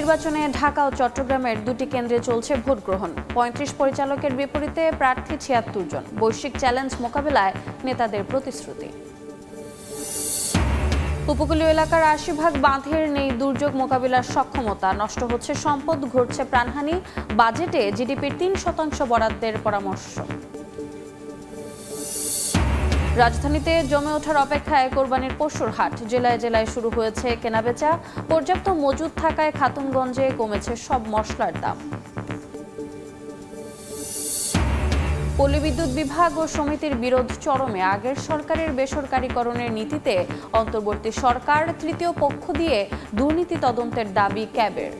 নির্বাচনে ঢাকা ও চট্টগ্রামের দুটি কেন্দ্রে চলছে ভোট গ্রহণ। ৩৫ পরিচালকের বিপরীতে প্রার্থী ৭৬ জন। বৈশ্বিক চ্যালেঞ্জ মোকাবেলায় নেতাদের প্রতিশ্রুতি। উপকূলীয় এলাকার ৮০% বাঁধের নেই দুর্যোগ মোকাবিলার সক্ষমতা, নষ্ট হচ্ছে সম্পদ, ঘটছে প্রাণহানি। বাজেটে জিডিপির ৩% বরাদ্দের পরামর্শ। রাজধানীতে জমে ওঠার অপেক্ষায় কোরবানির পশুর হাট। জেলায় জেলায় শুরু হয়েছে কেনাবেচা। পর্যাপ্ত মজুদ থাকায় খাতুনগঞ্জে কমেছে সব মশলার দাম। পল্লী বিদ্যুৎ বিভাগ ও সমিতির বিরোধ চরমে। আগের সরকারের বেসরকারীকরণের নীতিতে অন্তর্বর্তী সরকার তৃতীয় পক্ষ দিয়ে দুর্নীতি তদন্তের দাবি ক্যাবের।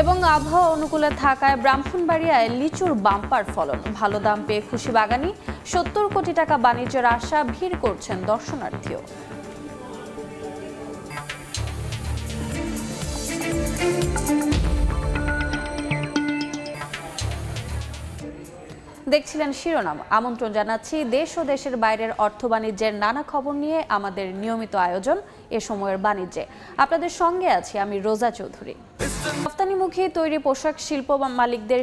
এবং আবহাওয়া অনুকূলে থাকায় ব্রাহ্মণবাড়িয়ায় লিচুর বাম্পার ফলন। ভালো দাম পেয়ে খুশি বাগানি। ৭০ কোটি টাকা বাণিজ্যের আশা, ভিড় করছেন দর্শনার্থীও। দেখছিলেন শিরোনাম। আমন্ত্রণ জানাচ্ছি দেশ ও দেশের বাইরের অর্থ বাণিজ্যের নানা খবর নিয়ে আমাদের নিয়মিত আয়োজন এ সময়ের বাণিজ্যে। আপনাদের সঙ্গে আছি আমি রোজা চৌধুরী। রপ্তানিমুখী তৈরি পোশাক শিল্প মালিকদের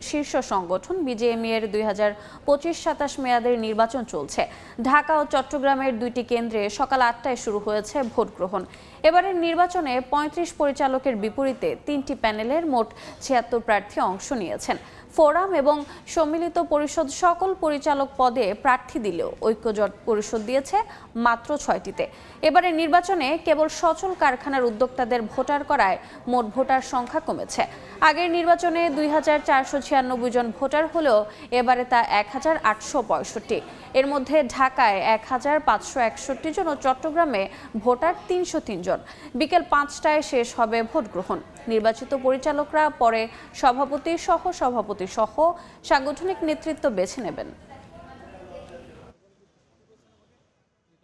শীর্ষ সংগঠন বিজিএমইএ এর 2025-27 মেয়াদের নির্বাচন চলছে। ঢাকা ও চট্টগ্রামের দুইটি কেন্দ্রে সকাল ৮টায় শুরু হয়েছে ভোট গ্রহণ। এবারের নির্বাচনে ৩৫ পরিচালকের বিপরীতে 3টি প্যানেলের মোট ৭৬ প্রার্থী অংশ নিয়েছেন। ফোরাম এবং সম্মিলিত পরিষদ সকল পরিচালক পদে প্রার্থী দিলেও ঐক্যজোট পরিষদ দিয়েছে মাত্র 6টিতে। এবারে নির্বাচনে কেবল সচল কারখানার উদ্যোক্তাদের ভোটার করায় মোট ভোটার সংখ্যা কমেছে। আগের নির্বাচনে 2496 জন ভোটার হলেও এবারে তা 1865। এর মধ্যে ঢাকায় 1561 জন ও চট্টগ্রামে ভোটার 303 জন। বিকেল 5টায় শেষ হবে ভোট গ্রহণ। নির্বাচিত পরিচালকরা পরে সভাপতি, সহ-সভাপতি সহ সাংগঠনিক নেতৃত্ব বেছে নেবেন।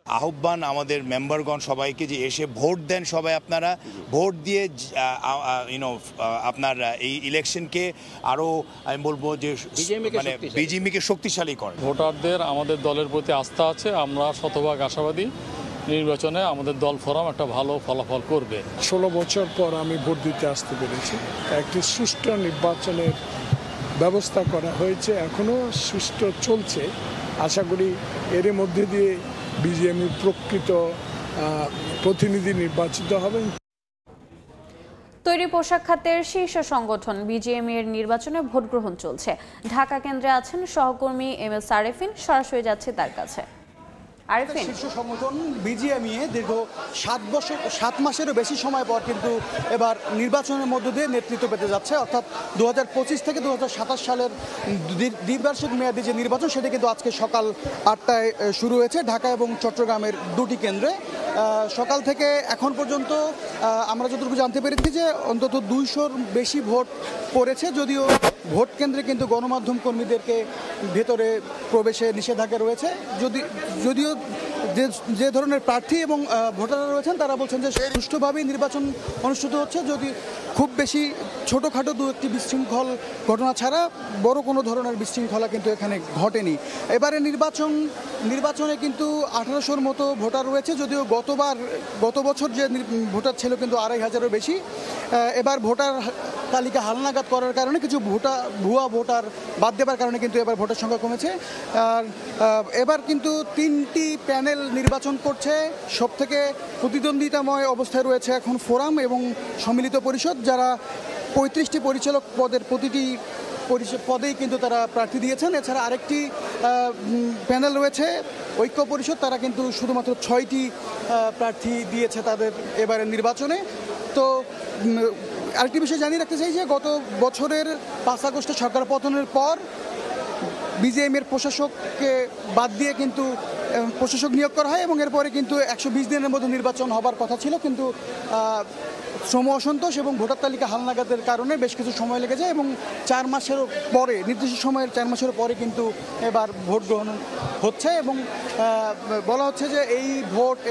আহ্বান আমাদের মেম্বারগণ সবাইকে যে এসে ভোট দেন। সবাই আপনারা ভোট দিয়ে আপনার এই ইলেকশনকে আরও আমি বলবো যে মানে বিজিএমইএকে শক্তিশালী করে। ভোটারদের আমাদের দলের প্রতি আস্থা আছে, আমরা শতভাগ আশাবাদী নির্বাচনে আমাদের দল ফোরাম একটা ভালো ফলাফল করবে। 16 বছর পর আমি ভোট দিতে আসতে পেরেছি। একটি সুষ্ঠু নির্বাচনের ব্যবস্থা করা হয়েছে, এখনও সুষ্ঠু চলছে। আশা করি এর মধ্যে দিয়ে বিজিএমইএ প্রকৃত প্রতিনিধি নির্বাচিত হবেন। তৈরি পোশাক খাতের শীর্ষ সংগঠন বিজিএমইএ এর নির্বাচনে ভোট গ্রহণ চলছে। ঢাকা কেন্দ্রে আছেন সহকর্মী এমএস আরেফিন, সরাসরি যাচ্ছে তার কাছে। শীর্ষ সংগঠন বিজিএমইএ দীর্ঘ 7 মাসেরও বেশি সময় পর কিন্তু এবার নির্বাচনের মধ্য দিয়ে নেতৃত্ব পেতে যাচ্ছে। অর্থাৎ 2025 থেকে 2027 সালের দ্বিবার্ষিক মেয়াদী যে নির্বাচন, সেটা কিন্তু আজকে সকাল 8টায় শুরু হয়েছে ঢাকা এবং চট্টগ্রামের দুটি কেন্দ্রে। সকাল থেকে এখন পর্যন্ত আমরা যতটুকু জানতে পেরেছি যে অন্তত 200-র বেশি ভোট পড়েছে। যদিও ভোট কেন্দ্রে কিন্তু গণমাধ্যম কর্মীদেরকে ভেতরে প্রবেশে নিষেধাজ্ঞা রয়েছে। যদিও যে ধরনের প্রার্থী এবং ভোটাররা রয়েছেন তারা বলছেন যে সুষ্ঠুভাবেই নির্বাচন অনুষ্ঠিত হচ্ছে। যদি খুব বেশি ছোটোখাটো 2-1টি বিশৃঙ্খল ঘটনা ছাড়া বড় কোনো ধরনের বিশৃঙ্খলা কিন্তু এখানে ঘটেনি। এবারে নির্বাচনে কিন্তু 1800-র মতো ভোটার রয়েছে। যদিও গত বছর যে ভোটার ছিল কিন্তু 2500-এরও বেশি। এবার ভোটার তালিকা হালনাগাদ করার কারণে কিছু ভুয়া ভোটার বাদ দেওয়ার কারণে কিন্তু এবার ভোটার সংখ্যা কমেছে। আর এবার কিন্তু 3টি প্যানেল নির্বাচন করছে। সবথেকে প্রতিদ্বন্দ্বিতাময় অবস্থায় রয়েছে এখন ফোরাম এবং সম্মিলিত পরিষদ, যারা 35টি পরিচালক পদের প্রতিটি পদেই কিন্তু তারা প্রার্থী দিয়েছেন। এছাড়া আরেকটি প্যানেল রয়েছে ঐক্য পরিষদ, তারা কিন্তু শুধুমাত্র 6টি প্রার্থী দিয়েছে তাদের এবারের নির্বাচনে। তো আরেকটি বিষয় জানিয়ে রাখতে চাই যে গত বছরের 5 আগস্টে সরকার পতনের পর বিজিএমইএর প্রশাসককে বাদ দিয়ে কিন্তু প্রশাসক নিয়োগ করা হয় এবং এরপরে কিন্তু 120 দিনের মধ্যে নির্বাচন হবার কথা ছিল, কিন্তু শ্রম অসন্তোষ এবং ভোটার তালিকা হালনাগাদের কারণে বেশ কিছু সময় লেগে যায় এবং 4 মাসের পরে, নির্দিষ্ট সময়ের 4 মাসের পরে কিন্তু এবার ভোট গ্রহণ হচ্ছে। এবং বলা হচ্ছে যে এই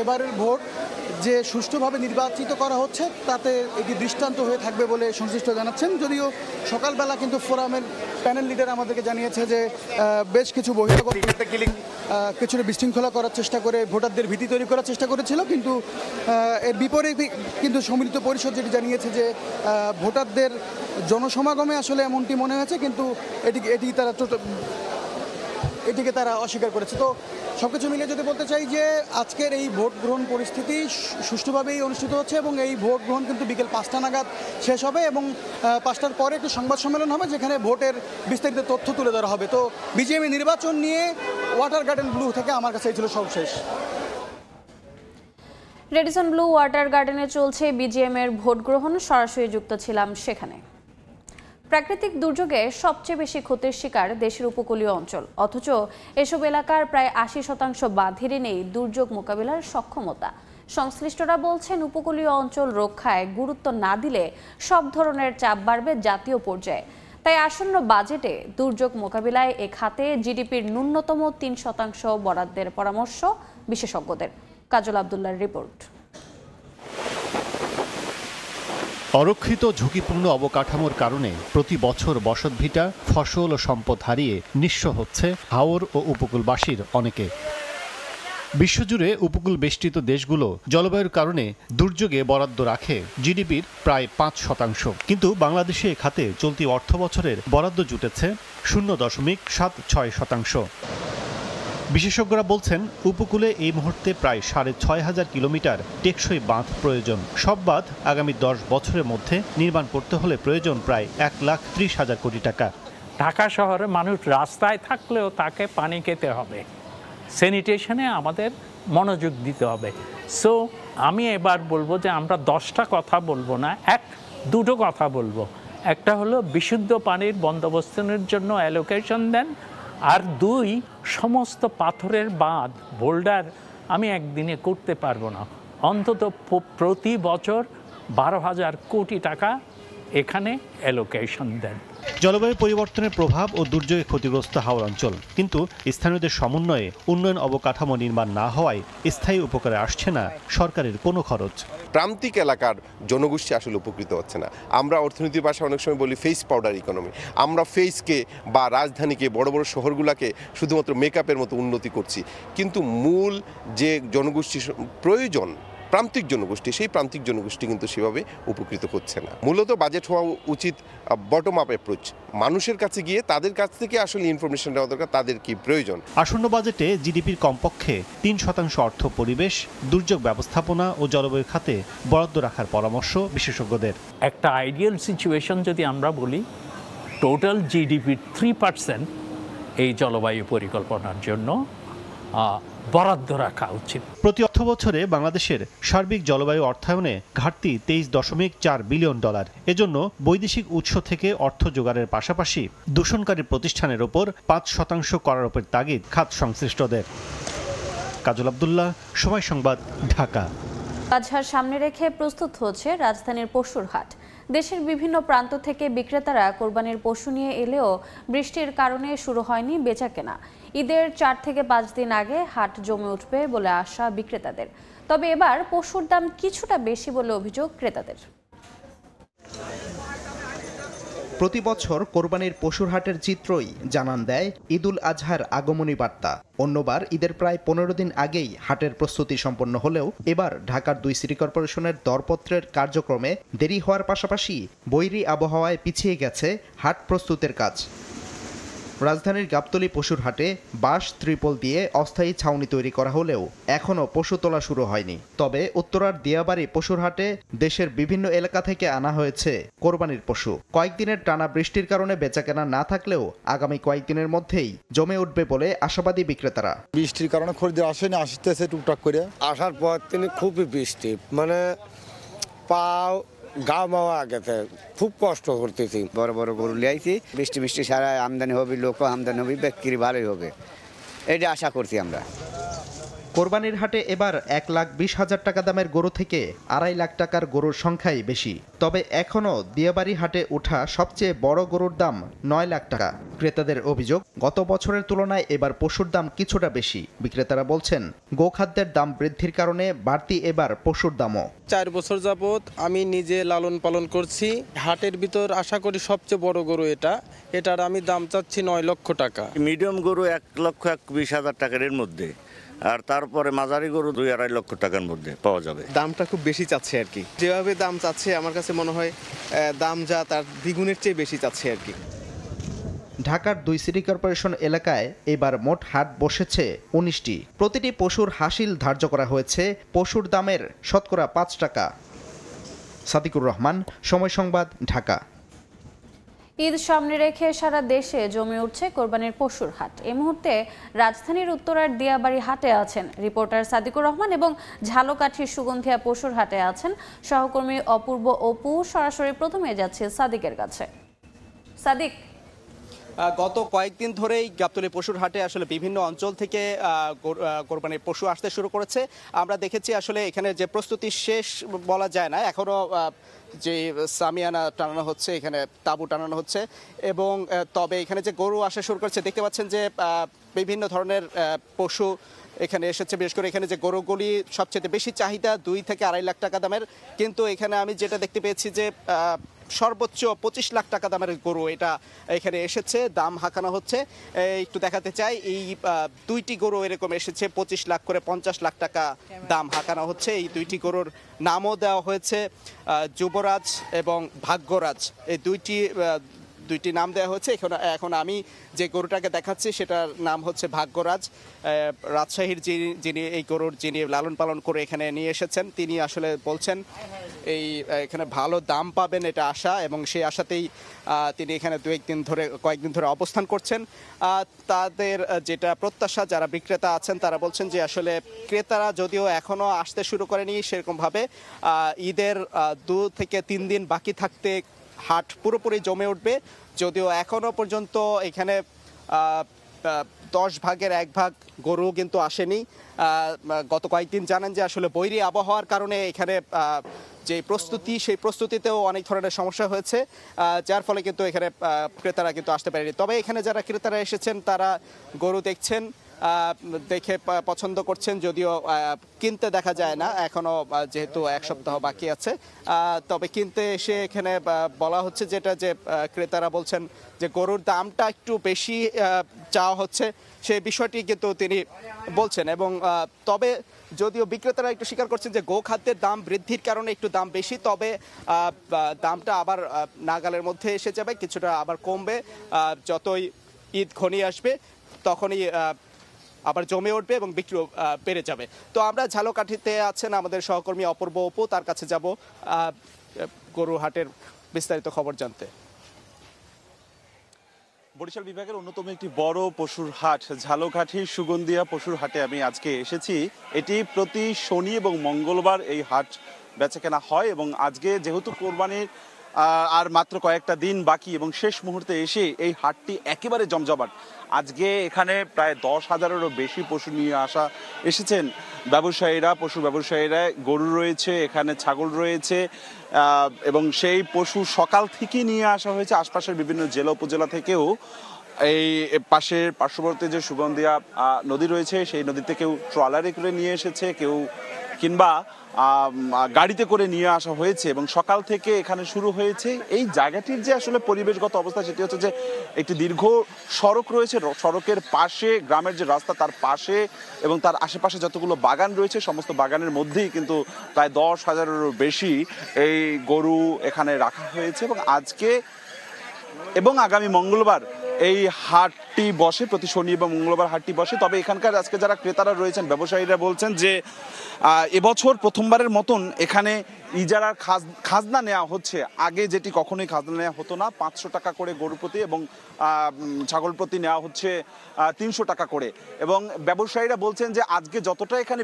এবারের ভোট যে সুষ্ঠুভাবে নির্বাচিত করা হচ্ছে তাতে এটি দৃষ্টান্ত হয়ে থাকবে বলে সংশ্লিষ্ট জানাচ্ছেন। যদিও সকালবেলা কিন্তু ফোরামের প্যানেল লিডার আমাদেরকে জানিয়েছে যে বেশ কিছু বহিরাগত কিছুটা বিশৃঙ্খলা করার চেষ্টা করে ভোটারদের ভীতি তৈরি করার চেষ্টা করেছিল, কিন্তু এর বিপরীতে কিন্তু সম্মিলিত পরিষদ যেটি জানিয়েছে যে ভোটারদের জনসমাগমে আসলে এমনটি মনে হয়েছে, কিন্তু এটিকে তারা অস্বীকার করেছে। তো সব কিছু মিলিয়ে যদি বলতে চাই যে আজকের এই ভোট গ্রহণ পরিস্থিতি সুষ্ঠুভাবেই অনুষ্ঠিত হচ্ছে এবং এই ভোট গ্রহণ কিন্তু বিকেল 5টা নাগাদ শেষ হবে এবং 5টার পরে একটি সংবাদ সম্মেলন হবে যেখানে ভোটের বিস্তারিত তথ্য তুলে ধরা হবে। তো বিজিএমই নির্বাচন নিয়ে ওয়াটার গার্ডেন ব্লু থেকে আমার কাছে এই ছিল সর্বশেষ। রেডিসন ব্লু ওয়াটার গার্ডেনে চলছে বিজিএম এর ভোট গ্রহণ, সরাসরি যুক্ত ছিলাম সেখানে। প্রাকৃতিক দুর্যোগে সবচেয়ে বেশি ক্ষতির শিকার দেশের উপকূলীয় অঞ্চল, অথচ এসব এলাকার প্রায় 80% বাঁধেরই নেই দুর্যোগ মোকাবিলার সক্ষমতা। সংশ্লিষ্টরা বলছেন উপকূলীয় অঞ্চল রক্ষায় গুরুত্ব না দিলে সব ধরনের চাপ বাড়বে জাতীয় পর্যায়ে। তাই আসন্ন বাজেটে দুর্যোগ মোকাবিলায় এ খাতে জিডিপির ন্যূনতম 3% বরাদ্দের পরামর্শ বিশেষজ্ঞদের। কাজল আব্দুল্লাহর রিপোর্ট। অরক্ষিত ঝুঁকিপূর্ণ অবকাঠামোর কারণে প্রতি বছর বসতভিটা, ফসল ও সম্পদ হারিয়ে নিঃস্ব হচ্ছে হাওর ও উপকূলবাসীর অনেকে। বিশ্বজুড়ে উপকূল বেষ্টিত দেশগুলো জলবায়ুর কারণে দুর্যোগে বরাদ্দ রাখে জিডিপির প্রায় 5%, কিন্তু বাংলাদেশে এ খাতে চলতি অর্থবছরের বরাদ্দ জুটেছে 0.76%। বিশেষজ্ঞরা বলছেন উপকূলে এই মুহূর্তে প্রায় 6,500 কিলোমিটার টেকসই বাঁধ প্রয়োজন। সব বাঁধ আগামী 10 বছরের মধ্যে নির্মাণ করতে হলে প্রয়োজন প্রায় 1,30,000 কোটি টাকা। ঢাকা শহরে মানুষ রাস্তায় থাকলেও তাকে পানি খেতে হবে, স্যানিটেশনে আমাদের মনোযোগ দিতে হবে। সো আমি এবার বলবো যে আমরা 10টা কথা বলবো না, দুটো কথা বলবো। একটা হলো বিশুদ্ধ পানির বন্দোবস্তের জন্য অ্যালোকেশন দেন, আর 2 সমস্ত পাথরের বাঁধ বোল্ডার আমি একদিনে করতে পারবো না, অন্তত প্রতি বছর 12,000 কোটি টাকা এখানে অ্যালোকেশন দেন। জলবায়ু পরিবর্তনের প্রভাব ও দুর্যোগে ক্ষতিগ্রস্ত হাওর অঞ্চল, কিন্তু স্থানীয়দের সমন্বয়ে উন্নয়ন অবকাঠামো নির্মাণ না হওয়ায় স্থায়ী উপকারে আসছে না সরকারের কোনো খরচ। প্রান্তিক এলাকার জনগোষ্ঠী আসলে উপকৃত হচ্ছে না। আমরা অর্থনীতির ভাষায় অনেক সময় বলি ফেস পাউডার ইকোনমি। আমরা ফেসকে বা রাজধানীকে, বড় বড় শহরগুলোকে শুধুমাত্র মেকআপের মতো উন্নতি করছি, কিন্তু মূল যে জনগোষ্ঠী প্রয়োজন প্রান্তিক জনগোষ্ঠী, সেই প্রান্তিক জনগোষ্ঠী কিন্তু সেভাবে উপকৃত হচ্ছে না। মূলত বাজেট হওয়া উচিত বটম আপ অ্যাপ্রোচ, মানুষের কাছে গিয়ে তাদের কাছ থেকে আসলে ইনফরমেশন নেওয়া দরকার, তাদের কি প্রয়োজন। আসন্ন বাজেটে জিডিপির কমপক্ষে 3% অর্থ পরিবেশ, দুর্যোগ ব্যবস্থাপনা ও জলবায়ু খাতে বরাদ্দ রাখার পরামর্শ বিশেষজ্ঞদের। একটা আইডিয়াল সিচুয়েশন যদি আমরা বলি, টোটাল জিডিপির 3% এই জলবায়ু পরিকল্পনার জন্য বরাদ্দ রাখা উচিত। প্রতি অর্থবছরে বাংলাদেশের সার্বিক জলবায়ু অর্থায়নে ঘাটতি $23.4 বিলিয়ন। এজন্য বৈদেশিক উৎস থেকে অর্থ জোগাড়ের পাশাপাশি দূষণকারী প্রতিষ্ঠানের ওপর 5% করার ওপর তাগিদ খাত সংশ্লিষ্টদের। কাজল আব্দুল্লাহ, সময় সংবাদ, ঢাকা। আজহার সামনে রেখে প্রস্তুত হচ্ছে রাজধানীর পশুর হাট। দেশের বিভিন্ন প্রান্ত থেকে বিক্রেতারা কোরবানির পশু নিয়ে এলেও বৃষ্টির কারণে শুরু হয়নি বেচাকেনা। ঈদের 4 থেকে 5 দিন আগে হাট জমে উঠবে বলে আশা বিক্রেতাদের। তবে এবার পশুর দাম কিছুটা বেশি বলে অভিযোগ ক্রেতাদের। প্রতি বছর কোরবানির পশুর হাটের চিত্রই জানান দেয় ঈদুল আজহার আগমনী বার্তা। অন্যবার ঈদের প্রায় 15 দিন আগেই হাটের প্রস্তুতি সম্পন্ন হলেও এবার ঢাকার 2 সিটি কর্পোরেশনের দরপত্রের কার্যক্রমে দেরি হওয়ার পাশাপাশি বৈরী আবহাওয়ায় পিছিয়ে গেছে হাট প্রস্তুতের কাজ। রাজধানীর গাবতলী পশুর হাটে বাঁশ ত্রিপল দিয়ে অস্থায়ী ছাউনি তৈরি করা হলেও এখনও পশু তোলা শুরু হয়নি। তবে উত্তরার দিয়াবাড়ি পশুর হাটে দেশের বিভিন্ন এলাকা থেকে আনা হয়েছে কোরবানির পশু। কয়েকদিনের টানা বৃষ্টির কারণে বেচাকেনা না থাকলেও আগামী কয়েকদিনের মধ্যেই জমে উঠবে বলে আশাবাদী বিক্রেতারা। বৃষ্টির কারণে খরিদ্দার আসেনি, আসতেছে টুকটাক করে। আসার পর তিনি খুবই বৃষ্টি, মানে পাও গা মাওয়া আগেতে খুব কষ্ট করতেছি। বড় বড় গরু লিয়াইছি, বৃষ্টি সারা আমদানি হবে, লোকও আমদানি হবে, বিক্রি ভালোই হবে, এটা আশা করছি আমরা। কোরবানির হাটে এবার 1,20,000 টাকা দামের গরু থেকে 2.5 লাখ টাকার গরুর সংখ্যাই বেশি। তবে এখনও দিয়াবাড়ি হাটে ওঠা সবচেয়ে বড় গরুর দাম 9 লাখ টাকা। ক্রেতাদের অভিযোগ, গত বছরের তুলনায় এবার পশুর দাম কিছুটা বেশি। বিক্রেতারা বলছেন, গোখাদ্যের দাম বৃদ্ধির কারণে বাড়তি এবার পশুর দামও। 4 বছর যাবত আমি নিজে লালন পালন করছি। হাটের ভিতর আশা করি সবচেয়ে বড় গরু এটার আমি দাম চাচ্ছি 9 লক্ষ টাকা। মিডিয়াম গরু 1,20,000 টাকার এর মধ্যে, আর তারপরে মাঝারি গরু 2-2.5 লক্ষ টাকার মধ্যে পাওয়া যাবে। দামটা খুব বেশি চাচ্ছে আর কি, যেভাবে দাম চাচ্ছে আমার কাছে মনে হয় দাম যা তার দ্বিগুণের চেয়ে বেশি চাচ্ছে আর কি। ঢাকার 2 সিটি কর্পোরেশন এলাকায় এবার মোট হাট বসেছে 19টি। প্রতিটি পশুর হাসিল ধার্য করা হয়েছে পশুর দামের শতকরা 5 টাকা। সাদিকুর রহমান, সময় সংবাদ, ঢাকা। ঈদ সামনে রেখে সারা দেশে জমে উঠছে কোরবানির পশুর হাট। এই মুহূর্তে রাজধানীর উত্তরার দিয়াবাড়ি হাটে আছেন রিপোর্টার সাদিকুর রহমান এবং ঝালকাঠির সুগন্ধিয়া পশুর হাটে আছেন সহকর্মী অপূর্ব অপু। সরাসরি প্রথমে যাচ্ছে সাদিকের কাছে। সাদিক, গত কয়েকদিন ধরেই গাবতলী পশুর হাটে আসলে বিভিন্ন অঞ্চল থেকে কোরবানির পশু আসতে শুরু করেছে। আমরা দেখেছি আসলে এখানে যে প্রস্তুতি শেষ বলা যায় না, এখনও যে সামিয়ানা টানানো হচ্ছে, এখানে তাঁবু টানানো হচ্ছে এবং তবে এখানে যে গরু আসা শুরু করেছে দেখতে পাচ্ছেন যে বিভিন্ন ধরনের পশু এখানে এসেছে। বিশেষ করে এখানে যে গরুগুলি সবচেয়ে বেশি চাহিদা 2 থেকে 2.5 লাখ টাকা দামের, কিন্তু এখানে আমি যেটা দেখতে পেয়েছি যে সর্বোচ্চ 25 লাখ টাকা দামের গরু এটা এখানে এসেছে, দাম হাঁকানো হচ্ছে। একটু দেখাতে চাই, এই 2টি গরু এরকম এসেছে 25 লাখ করে 50 লাখ টাকা দাম হাঁকানো হচ্ছে। এই 2টি গরুর নামও দেওয়া হয়েছে যুবরাজ এবং ভাগ্যরাজ, এই দুইটি নাম দেওয়া হয়েছে। এখন আমি যে গরুটাকে দেখাচ্ছি সেটার নাম হচ্ছে ভাগ্যরাজ। রাজশাহীর যিনি এই গরুর লালন পালন করে এখানে নিয়ে এসেছেন তিনি আসলে বলছেন এখানে ভালো দাম পাবেন এটা আশা, এবং সেই আশাতেই তিনি এখানে কয়েকদিন ধরে অবস্থান করছেন। তাদের যেটা প্রত্যাশা, যারা বিক্রেতা আছেন তারা বলছেন যে আসলে ক্রেতারা যদিও এখনও আসতে শুরু করেনি সেরকমভাবে, ঈদের 2 থেকে 3 দিন বাকি থাকতে হাট পুরোপুরি জমে উঠবে। যদিও এখনো পর্যন্ত এখানে 10 ভাগের 1 ভাগ গরু কিন্তু আসেনি। গত কয়েকদিন জানেন যে আসলে বৈরী আবহাওয়ার কারণে এখানে যে প্রস্তুতি, সেই প্রস্তুতিতেও অনেক ধরনের সমস্যা হয়েছে, যার ফলে কিন্তু এখানে ক্রেতারা কিন্তু আসতে পারেনি। তবে এখানে যারা ক্রেতারা এসেছেন তারা গরু দেখছেন, দেখে পছন্দ করছেন, যদিও কিনতে দেখা যায় না এখনো, যেহেতু 1 সপ্তাহ বাকি আছে। তবে কিনতে এসে এখানে বলা হচ্ছে যেটা যে ক্রেতারা বলছেন যে গরুর দামটা একটু বেশি চাওয়া হচ্ছে, সেই বিষয়টি কিন্তু তিনি বলছেন। এবং তবে যদিও বিক্রেতারা একটু স্বীকার করছেন যে গোখাদ্যের দাম বৃদ্ধির কারণে একটু দাম বেশি, তবে দামটা আবার নাগালের মধ্যে এসে যাবে, কিছুটা আবার কমবে। যতই ঈদ ঘনিয়ে আসবে তখনই আবার জমে উঠবে এবং বিক্রিও বেড়ে যাবে। তো আমরা ঝালকাঠিতে আছেন আমাদের সহকর্মী অপূর্ব অপু, তার কাছে যাব গরু হাটের বিস্তারিত খবর জানতে। বরিশাল বিভাগের অন্যতম একটি বড় পশুর হাট ঝালকাঠির সুগন্ধিয়া পশুর হাটে আমি আজকে এসেছি। এটি প্রতি শনি এবং মঙ্গলবার এই হাট বেচাকেনা হয়, এবং আজকে যেহেতু কোরবানির আর মাত্র কয়েকটা দিন বাকি এবং শেষ মুহূর্তে এসে এই হাটটি একেবারে জমজমাট। আজকে এখানে প্রায় 10,000-এরও বেশি পশু নিয়ে এসেছেন ব্যবসায়ীরা, পশু ব্যবসায়ীরা। গরু রয়েছে, এখানে ছাগল রয়েছে, এবং সেই পশু সকাল থেকে নিয়ে আসা হয়েছে আশপাশের বিভিন্ন জেলা উপজেলা থেকেও। এই পার্শ্ববর্তী যে সুগন্ধিয়া নদী রয়েছে সেই নদীতে কেউ ট্রলারে করে নিয়ে এসেছে, কেউ কিংবা গাড়িতে করে নিয়ে আসা হয়েছে, এবং সকাল থেকে এখানে শুরু হয়েছে। এই জায়গাটির যে আসলে পরিবেশগত অবস্থা সেটি হচ্ছে যে একটি দীর্ঘ সড়ক রয়েছে, সড়কের পাশে গ্রামের যে রাস্তা তার পাশে এবং তার আশেপাশে যতগুলো বাগান রয়েছে সমস্ত বাগানের মধ্যেই কিন্তু প্রায় 10,000-এরও বেশি এই গরু এখানে রাখা হয়েছে। এবং আজকে এবং আগামী মঙ্গলবার এই হাটটি বসে, প্রতি শনি এবং মঙ্গলবার হাটটি বসে। তবে এখানকার আজকে যারা ক্রেতারা রয়েছেন, ব্যবসায়ীরা বলছেন যে এবছর প্রথমবারের মতন এখানে ইজারার খাজনা নেওয়া হচ্ছে। আগে যেটি কখনোই খাজনা নেওয়া হতো না, 500 টাকা করে গরু প্রতি এবং ছাগল প্রতি নেওয়া হচ্ছে 300 টাকা করে। এবং ব্যবসায়ীরা বলছেন যে আজকে যতটা এখানে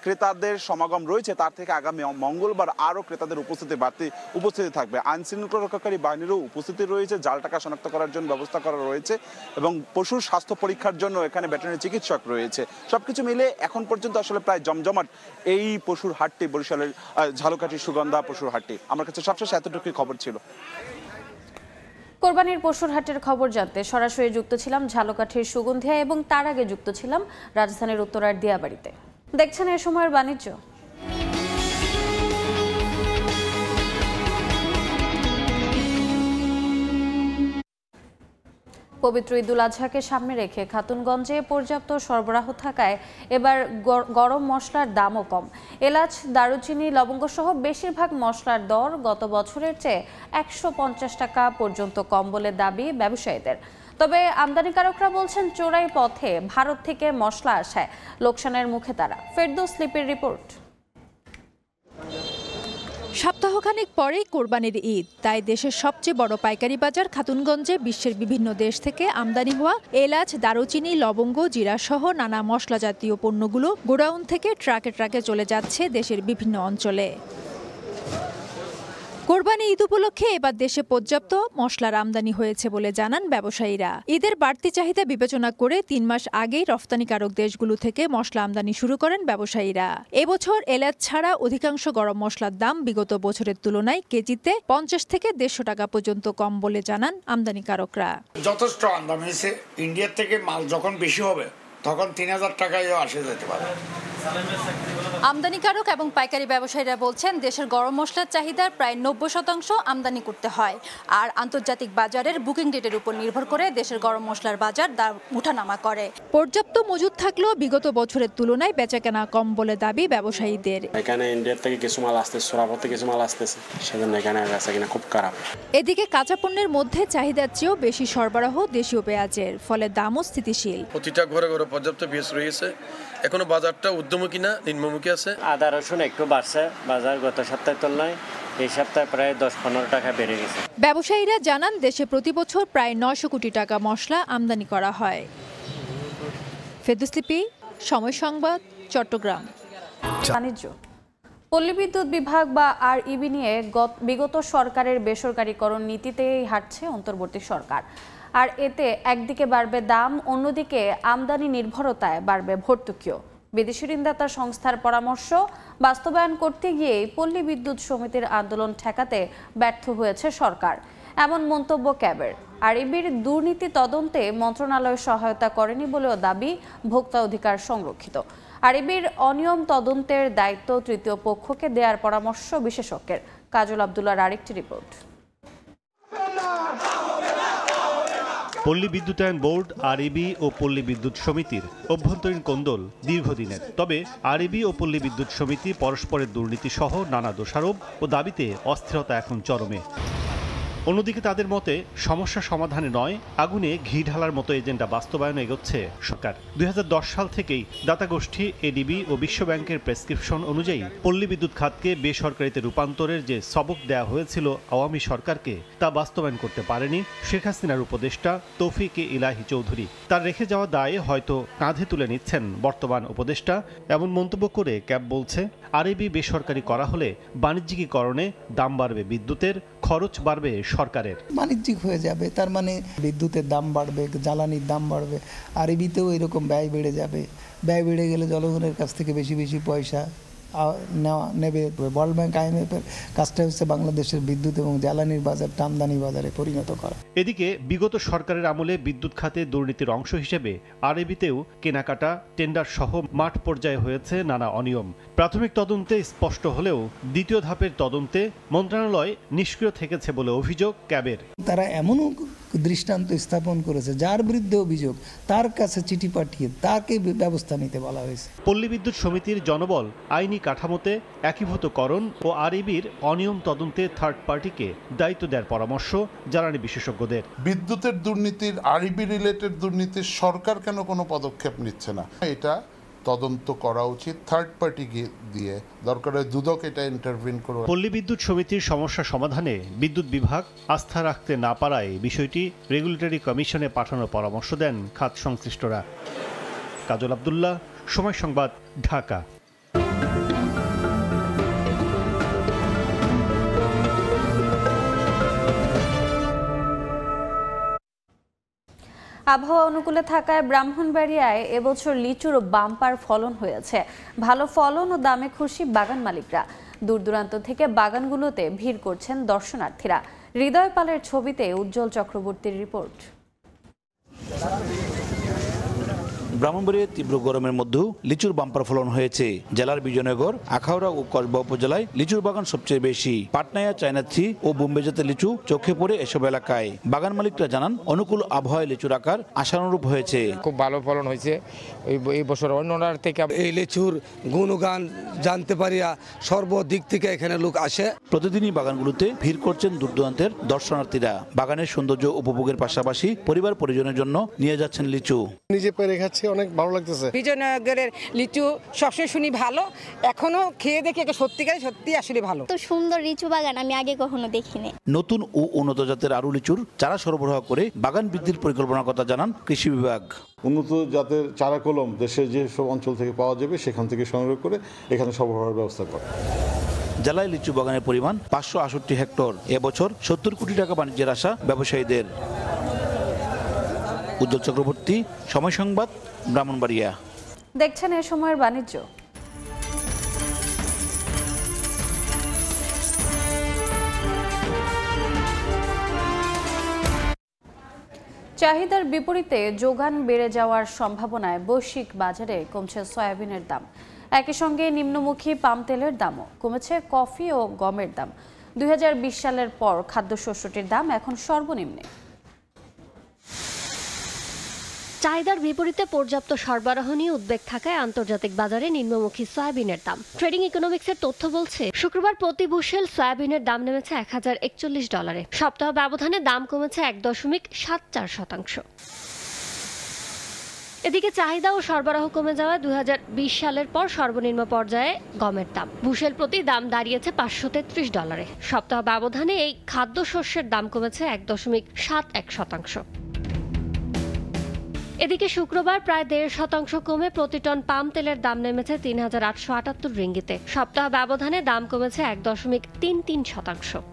ক্রেতাদের সমাগম রয়েছে তার থেকে আগামী মঙ্গলবার আরও ক্রেতাদের উপস্থিতি থাকবে। আইন শৃঙ্খলা রক্ষাকারী বাহিনীরও উপস্থিতি রয়েছে, জাল টাকা শনাক্ত করার জন্য ব্যবস্থা করা রয়েছে, এবং পশুর স্বাস্থ্য পরীক্ষার জন্য এখানে ভেটেরিনারি চিকিৎসক রয়েছে। সবকিছু মিলে এখন পর্যন্ত আসলে প্রায় জমজমাট এই পশুর হাটটি, বরিশালের ঝালকাঠি সুগন্ধা পশুর হাটটি। আমার কাছে সবশেষ এতটুকুই খবর ছিল। কোরবানির পশুর হাটের খবর জানতে সরাসরি যুক্ত ছিলাম ঝালকাঠির সুগন্ধিয়া এবং তার আগে যুক্ত ছিলাম রাজধানীর উত্তরার দিয়াবাড়িতে। দেখছেন এ সময়ের বাণিজ্য। পবিত্র ঈদুল আজহাকে সামনে রেখে খাতুনগঞ্জে পর্যাপ্ত সরবরাহ থাকায় এবার গরম মশলার দামও কম। এলাচ, দারুচিনি, লবঙ্গ সহ বেশিরভাগ মশলার দর গত বছরের চেয়ে 150 টাকা পর্যন্ত কম বলে দাবি ব্যবসায়ীদের। তবে আমদানিকারকরা বলছেন চোরাই পথে ভারত থেকে মশলা আসায় লোকসানের মুখে তারা। ফেরদৌস লিপির রিপোর্ট। সপ্তাহখানেক পরেই কোরবানির ঈদ, তাই দেশের সবচেয়ে বড় পাইকারি বাজার খাতুনগঞ্জে বিশ্বের বিভিন্ন দেশ থেকে আমদানি হওয়া এলাচ, দারুচিনি, লবঙ্গ, জিরা সহ নানা মশলা জাতীয় পণ্যগুলো গোডাউন থেকে ট্রাকে ট্রাকে চলে যাচ্ছে দেশের বিভিন্ন অঞ্চলে। কোরবানি ঈদ উপলক্ষে এবার দেশে পর্যাপ্ত মশলার আমদানি হয়েছে বলে জানান ব্যবসায়ীরা। ঈদের বাড়তি চাহিদা বিবেচনা করে 3 মাস আগেই রফতানিকারক দেশগুলো থেকে মশলা আমদানি শুরু করেন ব্যবসায়ীরা। এবছর এলাচ ছাড়া অধিকাংশ গরম মশলার দাম বিগত বছরের তুলনায় কেজিতে 50 থেকে 150 টাকা পর্যন্ত কম বলে জানান আমদানিকারকরা। যথেষ্ট আমদানি হয়েছে। ইন্ডিয়ার থেকে মাল যখন বেশি হবে তখন 3000 টাকায়ও আসে যেতে পারে। আমদানিকারক এবং পাইকারি ব্যবসায়ীরা বলছেন দেশের গরম মশলার চাহিদার প্রায় 90% আমদানি করতে হয়, আর আন্তর্জাতিক বাজারের বুকিং ডেটের উপর নির্ভর করে দেশের গরম মশলার বাজার দাম ওঠানামা করে। পর্যাপ্ত মজুদ থাকলেও বিগত বছরের তুলনায় বেচাকেনা কম বলে দাবি ব্যবসায়ীদের। এখানে ইন্ডিয়া থেকে কিছু মাল আসতেছে, সোরাপথ থেকে কিছু মাল আসতেছে, সেজন্য এখানে বেচাকেনা খুব খারাপ। এদিকে কাঁচা পণ্যের মধ্যে চাহিদার চেয়েও বেশি সরবরাহ দেশীয় পেঁয়াজের, ফলে দামও স্থিতিশীল। প্রতিটা ঘরে ঘরে পর্যাপ্ত পেঁয়াজ রয়েছে। এখনো বাজারটা ঊর্ধ্বমুখী না, নিম্নমুখী আছে। আদা রসুন একটু বাড়ছে বাজার গত সপ্তাহের তুলনায় এই সপ্তাহে প্রায় 10-15 টাকা বেড়ে গেছে। ব্যবসায়ীরা জানান দেশে প্রতি বছর প্রায় 900 কোটি টাকা মশলা আমদানি করা হয়। ফেরদৌস লিপি, সময় সংবাদ, চট্টগ্রাম। বাণিজ্য। পল্লী বিদ্যুৎ বিভাগ বা আরইবি নিয়ে বিগত সরকারের বেসরকারীকরণ নীতিতেই হাঁটছে অন্তর্বর্তী সরকার। আর এতে একদিকে বাড়বে দাম, অন্যদিকে আমদানি নির্ভরতায় বাড়বে ভর্তুকিও। বিদেশি ঋণদাতা সংস্থার পরামর্শ বাস্তবায়ন করতে গিয়ে পল্লী বিদ্যুৎ সমিতির আন্দোলন ঠেকাতে ব্যর্থ হয়েছে সরকার, এমন মন্তব্য ক্যাবের। আরইবির দুর্নীতি তদন্তে মন্ত্রণালয় সহায়তা করেনি বলেও দাবি ভোক্তা অধিকার সংরক্ষিত। আরইবির অনিয়ম তদন্তের দায়িত্ব তৃতীয় পক্ষকে দেওয়ার পরামর্শ বিশেষজ্ঞের। কাজল আব্দুল্লাহর আরেকটি রিপোর্ট। পল্লী বিদ্যুতায়ন বোর্ড, আরইবি ও পল্লী বিদ্যুৎ সমিতির অভ্যন্তরীণ কোন্দল দীর্ঘদিনের। তবে আরইবি ও পল্লী বিদ্যুৎ সমিতি পরস্পরের দুর্নীতি সহ নানা দোষারোপ ও দাবিতে অস্থিরতা এখন চরমে। অন্যদিকে তাদের মতে সমস্যা সমাধানে নয়, আগুনে ঘি ঢালার মতো এজেন্ডা বাস্তবায়নে এগোচ্ছে সরকার। 2010 সাল থেকেই দাতাগোষ্ঠী, এডিবি ও বিশ্বব্যাংকের প্রেসক্রিপশন অনুযায়ী পল্লী বিদ্যুৎ খাতকে বেসরকারিতে রূপান্তরের যে সবক দেওয়া হয়েছিল আওয়ামী সরকারকে, তা বাস্তবায়ন করতে পারেনি শেখ হাসিনার উপদেষ্টা তৌফিক ইলাহি চৌধুরী। তার রেখে যাওয়া দায়ে হয়তো কাঁধে তুলে নিচ্ছেন বর্তমান উপদেষ্টা, এমন মন্তব্য করে ক্যাব বলছে আরইবি বেসরকারি করা হলে বাণিজ্যিকীকরণে দাম বাড়বে বিদ্যুতের, খরচ বাড়বে সরকারের। বাণিজ্যিক হয়ে যাবে, তার মানে বিদ্যুতের দাম বাড়বে, জ্বালানির দাম বাড়বে, আরইবিতেও এরকম ব্যয় বেড়ে যাবে। ব্যয় বেড়ে গেলে জনগণের কাছ থেকে বেশি বেশি পয়সা নেবে। ওয়ার্ল্ড ব্যাংক, আইএমএফের কাজটা হচ্ছে বাংলাদেশের বিদ্যুৎ এবং জ্বালানির বাজারটা আমদানি বাজারে পরিণত করা। এদিকে বিগত সরকারের আমলে বিদ্যুৎ খাতে দুর্নীতির অংশ হিসেবে আরইবিতেও কেনাকাটা, টেন্ডার সহ মাঠ পর্যায়ে হয়েছে নানা অনিয়ম। প্রাথমিক তদন্তে স্পষ্ট হলেও দ্বিতীয় ধাপের তদন্তে মন্ত্রণালয় নিষ্ক্রিয় থেকেছে বলে অভিযোগ ক্যাবের। তারা এমনও দৃষ্টান্ত স্থাপন করেছে যার বিরুদ্ধে অভিযোগ, তার কাছে চিঠি পাঠিয়ে তাকে ব্যবস্থা নিতে বলা হয়েছে। পল্লী বিদ্যুৎ সমিতির জনবল আইনি কাঠামোতে একীভূতকরণ ও আরইবির অনিয়ম তদন্তে থার্ড পার্টিকে দায়িত্ব দেওয়ার পরামর্শ জ্বালানি বিশেষজ্ঞদের। বিদ্যুতের দুর্নীতির, আরইবি রিলেটেড দুর্নীতির সরকার কেন কোনো পদক্ষেপ নিচ্ছে না? এটা তদন্ত করা উচিত থার্ড পার্টি দিয়ে, দরকার হয় দুদক এটা ইন্টারভিন করবে। পল্লী বিদ্যুৎ সমিতির সমস্যা সমাধানে বিদ্যুৎ বিভাগ আস্থা রাখতে না পারায় বিষয়টি রেগুলেটরি কমিশনে পাঠানোর পরামর্শ দেন খাত সংশ্লিষ্টরা। কাজল আব্দুল্লাহ, সময় সংবাদ, ঢাকা। আবহাওয়া অনুকূলে থাকায় ব্রাহ্মণবাড়িয়ায় এবছর লিচুর বাম্পার ফলন হয়েছে। ভালো ফলন ও দামে খুশি বাগান মালিকরা। দূর দূরান্ত থেকে বাগানগুলোতে ভিড় করছেন দর্শনার্থীরা। হৃদয় পালের ছবিতে উজ্জ্বল চক্রবর্তীর রিপোর্ট। ব্রাহ্মণবাড়িয়ায় তীব্র গরমের মধ্যেও লিচুর বাম্পার ফলন হয়েছে। জেলার বিজয়নগর, আখাউড়া ও কসবা উপজেলায় লিচুর বাগান সবচেয়ে বেশি। পাটনায়া, চায়নাথি ও বোম্বে জাতের লিচু চোখে পড়ে এসব এলাকায়। বাগান মালিকরা জানান, অনুকূল আবহাওয়ায় লিচুর আকার আশানুরূপ হয়েছে। খুব ভালো ফলন হয়েছে এই বছর অন্যটার থেকে। এই লিচুর গুণগান জানতে পারিয়া সর্বদিক থেকে এখানে লোক আসে। প্রতিদিনই বাগানগুলোতে ভিড় করছেন দূর দূরান্তের দর্শনার্থীরা। বাগানের সৌন্দর্য উপভোগের পাশাপাশি পরিবার পরিজনের জন্য নিয়ে যাচ্ছেন লিচু। নিজে পেরে খাচ্ছি, অনেক ভালো লাগতেছে। বিজয়নগরের লিচু সবসময় শুনি ভালো, এখনো খেয়ে দেখি সত্যি আসলে ভালো। তো সুন্দর লিচু বাগান আমি আগে কখনো দেখিনি। নতুন ও উন্নত জাতের আরু লিচুর চারা সরবরাহ করে বাগান বৃদ্ধির পরিকল্পনার কথা জানান কৃষি বিভাগ। উন্নত জাতের চারা কলম দেশের যেসব অঞ্চল থেকে পাওয়া যাবে সেখান থেকে সংগ্রহ করে এখানে সরবরাহের ব্যবস্থা করে। জেলায় লিচু বাগানের পরিমাণ 568 হেক্টর। এবছর 70 কোটি টাকা বাণিজ্যের আশা ব্যবসায়ীদের। উজ্জ্বল চক্রবর্তী, সময় সংবাদ, ব্রাহ্মণবাড়িয়া। দেখছেন এ সময়ের বাণিজ্য। চাহিদার বিপরীতে যোগান বেড়ে যাওয়ার সম্ভাবনায় বৈশ্বিক বাজারে কমছে সয়াবিনের দাম। একই সঙ্গে নিম্নমুখী পাম তেলের দামও কমেছে। কফি ও গমের দাম 2020 সালের পর খাদ্যশস্যটির দাম এখন সর্বনিম্নে। চাহিদার বিপরীতে পর্যাপ্ত সরবরাহ নিয়ে উদ্বেগ থাকায় আন্তর্জাতিক বাজারে নিম্নমুখী সয়াবিনের দাম। ট্রেডিং ইকোনমিক্সের তথ্য বলছে, শুক্রবার প্রতি বুশেল সয়াবিনের দাম নেমেছে $1041। সপ্তাহ ব্যবধানে দাম কমেছে 1.74%। এদিকে চাহিদা ও সরবরাহ কমে যাওয়ায় 2020 সালের পর সর্বনিম্ন পর্যায়ে গমের দাম। বুশেল প্রতি দাম দাঁড়িয়েছে $533। সপ্তাহ ব্যবধানে এই খাদ্যশস্যের দাম কমেছে 1.71%। এদিকে শুক্রবার প্রায় 1.5% কমে প্রতি টন পাম তেলের দাম নেমেছে 3878 রিঙ্গিতে। সপ্তাহ ব্যবধানে দাম কমেছে 1.33%।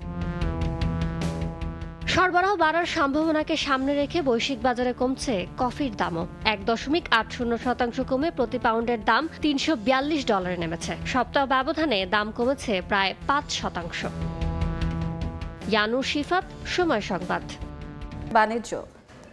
সরবরাহ বাড়ার সম্ভাবনাকে সামনে রেখে বৈশ্বিক বাজারে কমছে কফির দামও। 1.80% কমে প্রতি পাউন্ডের দাম $342 নেমেছে। সপ্তাহ ব্যবধানে দাম কমেছে প্রায় 5%। ইয়ানুর শিফাত, সময় সংবাদ। বাণিজ্য।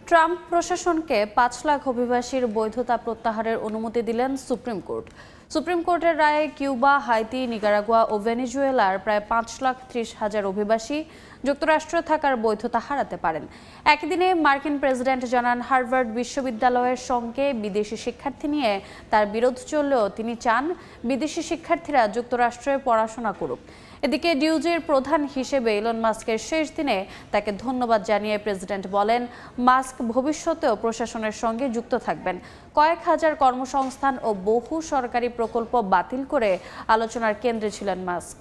ট্রাম্প প্রশাসনকে 5 লাখ অভিবাসীর বৈধতা প্রত্যাহারের অনুমতি দিলেন সুপ্রিম কোর্ট। সুপ্রিম কোর্টের রায়ে কিউবা, হাইতি, নিকারাগুয়া ও ভেনেজুয়েলার প্রায় 5,30,000 অভিবাসী যুক্তরাষ্ট্রে থাকার বৈধতা হারাতে পারেন। একই দিনে মার্কিন প্রেসিডেন্ট জানান, হার্ভার্ড বিশ্ববিদ্যালয়ের সঙ্গে বিদেশি শিক্ষার্থী নিয়ে তার বিরোধ চললেও তিনি চান বিদেশি শিক্ষার্থীরা যুক্তরাষ্ট্রে পড়াশোনা করুক। এদিকে ডিউজির প্রধান হিসেবে ইলন মাস্কের শেষ দিনে তাকে ধন্যবাদ জানিয়ে প্রেসিডেন্ট বলেন, মাস্ক ভবিষ্যতেও প্রশাসনের সঙ্গে যুক্ত থাকবেন। কয়েক হাজার কর্মসংস্থান ও বহু সরকারি প্রকল্প বাতিল করে আলোচনার কেন্দ্রে ছিলেন মাস্ক।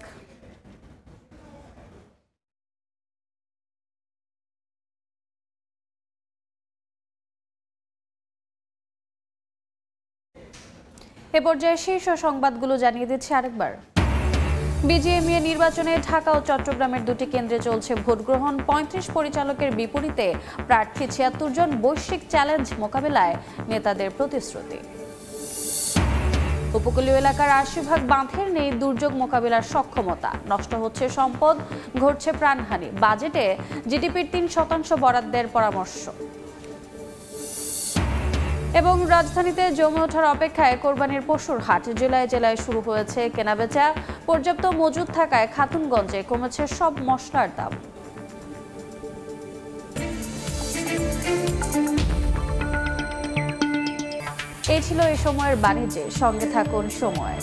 এ পর্যায়ে শীর্ষ সংবাদগুলো জানিয়ে দিচ্ছে আরেকবার। বিজিএমইএ নির্বাচনে ঢাকা ও চট্টগ্রামের 2টি কেন্দ্রে চলছে ভোট গ্রহণ। 35 পরিচালকের বিপরীতে প্রার্থী 76 জন। বৈশ্বিক চ্যালেঞ্জ মোকাবেলায় নেতাদের প্রতিশ্রুতি। উপকূলীয় এলাকার 80% বাঁধের নেই দুর্যোগ মোকাবিলার সক্ষমতা। নষ্ট হচ্ছে সম্পদ, ঘটছে প্রাণহানি। বাজেটে জিডিপির 3% বরাদ্দের পরামর্শ। এবং রাজধানীতে জমে ওঠার অপেক্ষায় কোরবানির পশুর হাট। জেলায় জেলায় শুরু হয়েছে কেনাবেচা। পর্যাপ্ত মজুদ থাকায় খাতুনগঞ্জে কমেছে সব মশলার দাম। এই ছিল এ সময়ের বাণিজ্যে। সঙ্গে থাকুন সময়।